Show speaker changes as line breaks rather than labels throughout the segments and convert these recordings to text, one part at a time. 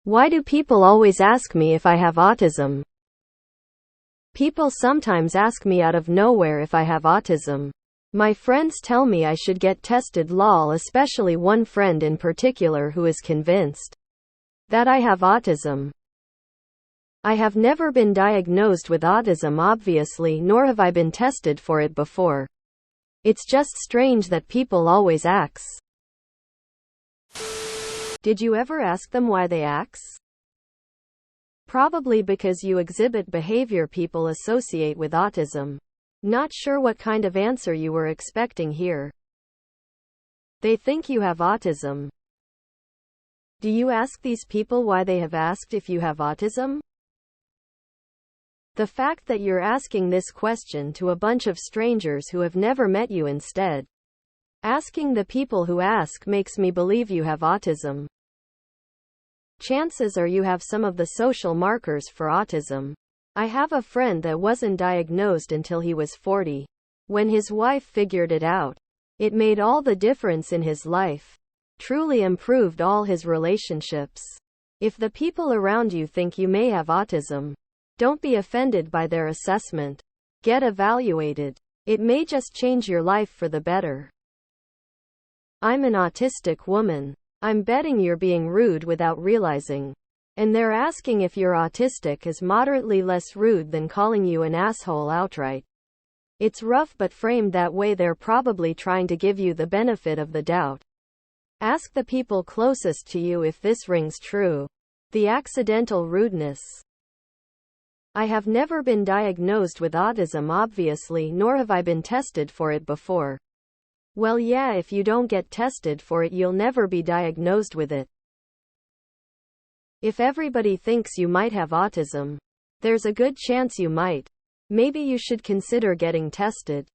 Why do people always ask me if I have autism? People sometimes ask me out of nowhere if I have autism. My friends tell me I should get tested lol, especially one friend in particular who is convinced that I have autism. I have never been diagnosed with autism obviously, nor have I been tested for it before. It's just strange that people always ask. Did you ever ask them why they ask? Probably because you exhibit behavior people associate with autism. Not sure what kind of answer you were expecting here. They think you have autism. Do you ask these people why they have asked if you have autism? The fact that you're asking this question to a bunch of strangers who have never met you instead asking the people who ask makes me believe you have autism. Chances are you have some of the social markers for autism. I have a friend that wasn't diagnosed until he was 40. When his wife figured it out, it made all the difference in his life. Truly improved all his relationships. If the people around you think you may have autism, don't be offended by their assessment. Get evaluated. It may just change your life for the better. I'm an autistic woman. I'm betting you're being rude without realizing. And they're asking if you're autistic is moderately less rude than calling you an asshole outright. It's rough, but framed that way they're probably trying to give you the benefit of the doubt. Ask the people closest to you if this rings true. The accidental rudeness. I have never been diagnosed with autism obviously, nor have I been tested for it before. Well yeah, if you don't get tested for it you'll never be diagnosed with it. If everybody thinks you might have autism, there's a good chance you might. Maybe you should consider getting tested.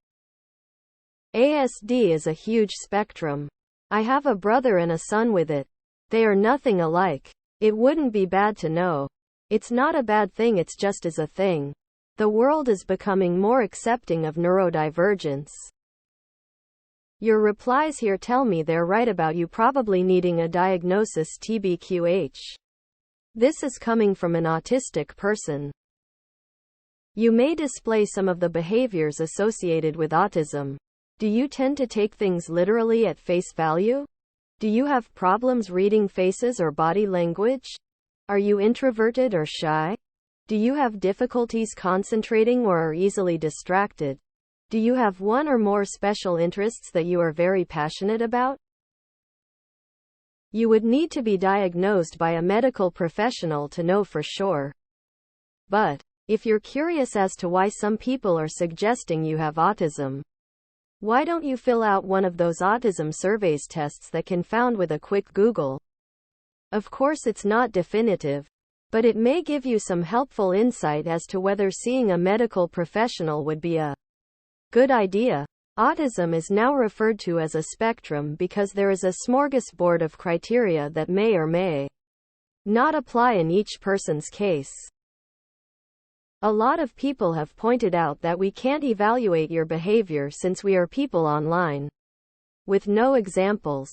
ASD is a huge spectrum. I have a brother and a son with it. They are nothing alike. It wouldn't be bad to know. It's not a bad thing, it's just is a thing. The world is becoming more accepting of neurodivergence. Your replies here tell me they're right about you probably needing a diagnosis TBQH. This is coming from an autistic person. You may display some of the behaviors associated with autism. Do you tend to take things literally at face value? Do you have problems reading faces or body language? Are you introverted or shy? Do you have difficulties concentrating or are easily distracted? Do you have one or more special interests that you are very passionate about? You would need to be diagnosed by a medical professional to know for sure. But if you're curious as to why some people are suggesting you have autism, why don't you fill out one of those autism surveys tests that can found with a quick Google? Of course it's not definitive, but it may give you some helpful insight as to whether seeing a medical professional would be a good idea. Autism is now referred to as a spectrum because there is a smorgasbord of criteria that may or may not apply in each person's case. A lot of people have pointed out that we can't evaluate your behavior since we are people online. With no examples.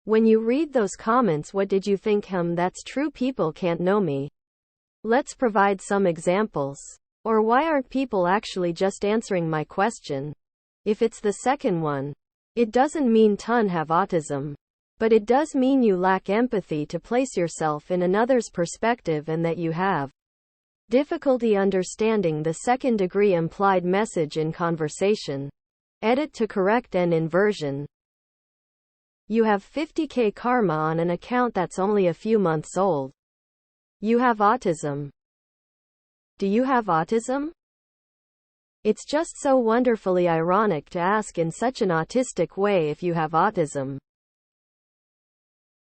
When you read those comments, what did you think? That's true, people can't know me. Let's provide some examples. Or why aren't people actually just answering my question? If it's the second one, it doesn't mean ton have autism. But it does mean you lack empathy to place yourself in another's perspective and that you have difficulty understanding the second-degree implied message in conversation. Edit to correct an inversion. You have 50k karma on an account that's only a few months old. You have autism. Do you have autism? It's just so wonderfully ironic to ask in such an autistic way if you have autism.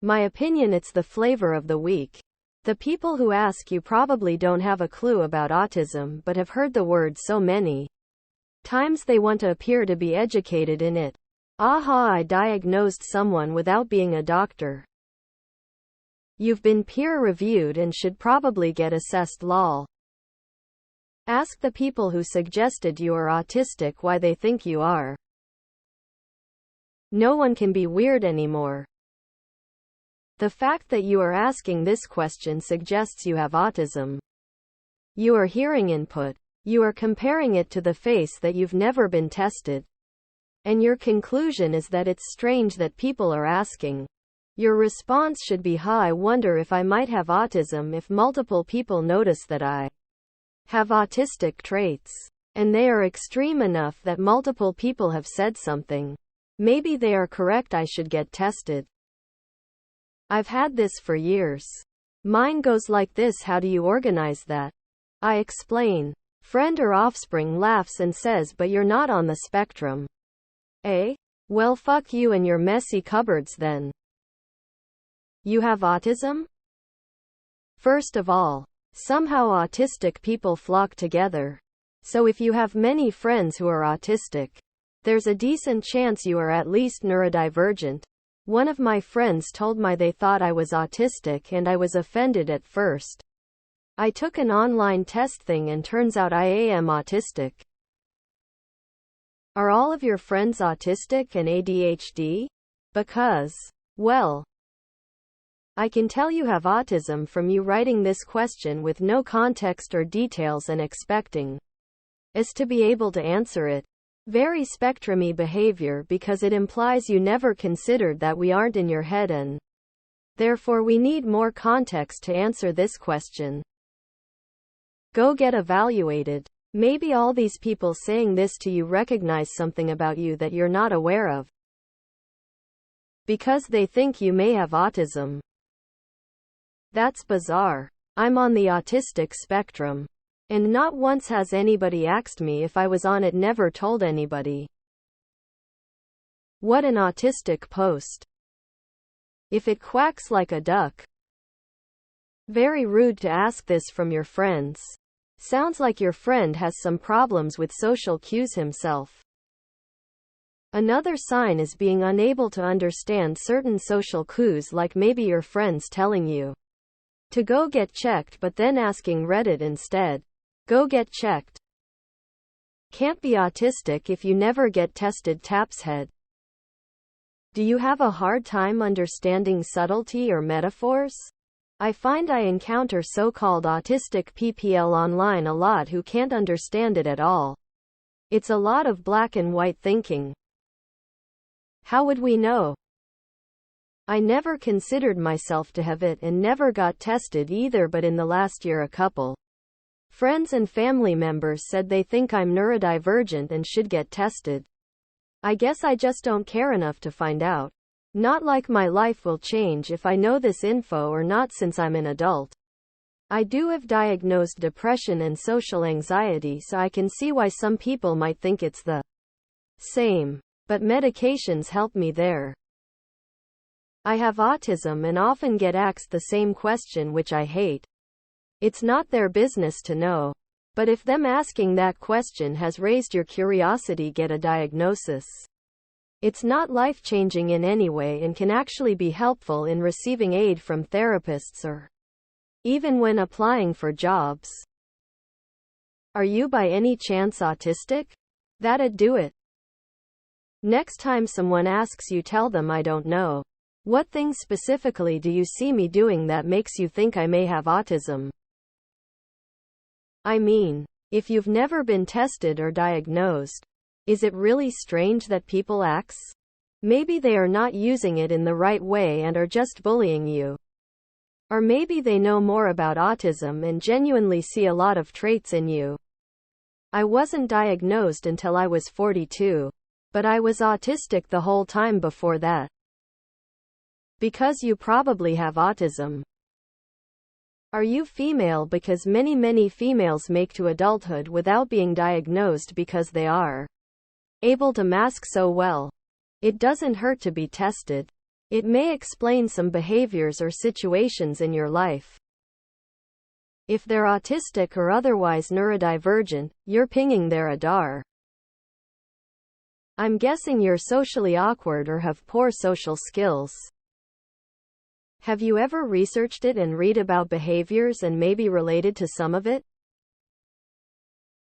My opinion, it's the flavor of the week. The people who ask you probably don't have a clue about autism but have heard the word so many times they want to appear to be educated in it. Aha, I diagnosed someone without being a doctor. You've been peer-reviewed and should probably get assessed lol. Ask the people who suggested you are autistic why they think you are. No one can be weird anymore. The fact that you are asking this question suggests you have autism. You are hearing input. You are comparing it to the face that you've never been tested. And your conclusion is that it's strange that people are asking. Your response should be, I wonder if I might have autism if multiple people notice that I have autistic traits. And they are extreme enough that multiple people have said something. Maybe they are correct, I should get tested. I've had this for years. Mine goes like this, how do you organize that? I explain. Friend or offspring laughs and says, but you're not on the spectrum. Eh? Well, fuck you and your messy cupboards then. You have autism? First of all, somehow autistic people flock together. So if you have many friends who are autistic, there's a decent chance you are at least neurodivergent. One of my friends told me they thought I was autistic and I was offended at first. I took an online test thing and turns out I am autistic. Are all of your friends autistic and ADHD? Because, well, I can tell you have autism from you writing this question with no context or details and expecting us to be able to answer it. Very spectrum-y behavior because it implies you never considered that we aren't in your head and therefore we need more context to answer this question. Go get evaluated. Maybe all these people saying this to you recognize something about you that you're not aware of. Because they think you may have autism. That's bizarre. I'm on the autistic spectrum. And not once has anybody asked me if I was on it, never told anybody. What an autistic post. If it quacks like a duck. Very rude to ask this from your friends. Sounds like your friend has some problems with social cues himself. Another sign is being unable to understand certain social cues, like maybe your friend's telling you to go get checked but then asking Reddit instead. Go get checked. Can't be autistic if you never get tested, taps head. Do you have a hard time understanding subtlety or metaphors? I find I encounter so-called autistic PPL online a lot who can't understand it at all. It's a lot of black and white thinking. How would we know? I never considered myself to have it and never got tested either, but in the last year a couple friends and family members said they think I'm neurodivergent and should get tested. I guess I just don't care enough to find out. Not like my life will change if I know this info or not, since I'm an adult. I do have diagnosed depression and social anxiety, so I can see why some people might think it's the same. But medications help me there. I have autism and often get asked the same question, which I hate. It's not their business to know. But if them asking that question has raised your curiosity, get a diagnosis. It's not life-changing in any way and can actually be helpful in receiving aid from therapists or even when applying for jobs. Are you by any chance autistic? That'd do it. Next time someone asks you, tell them I don't know. What things specifically do you see me doing that makes you think I may have autism? I mean, if you've never been tested or diagnosed, is it really strange that people ask? Maybe they are not using it in the right way and are just bullying you. Or maybe they know more about autism and genuinely see a lot of traits in you. I wasn't diagnosed until I was 42. But I was autistic the whole time before that. Because you probably have autism. Are you female? Because many females make to adulthood without being diagnosed because they are able to mask so well. It doesn't hurt to be tested. It may explain some behaviors or situations in your life. If they're autistic or otherwise neurodivergent, you're pinging their radar. I'm guessing you're socially awkward or have poor social skills. Have you ever researched it and read about behaviors and maybe related to some of it?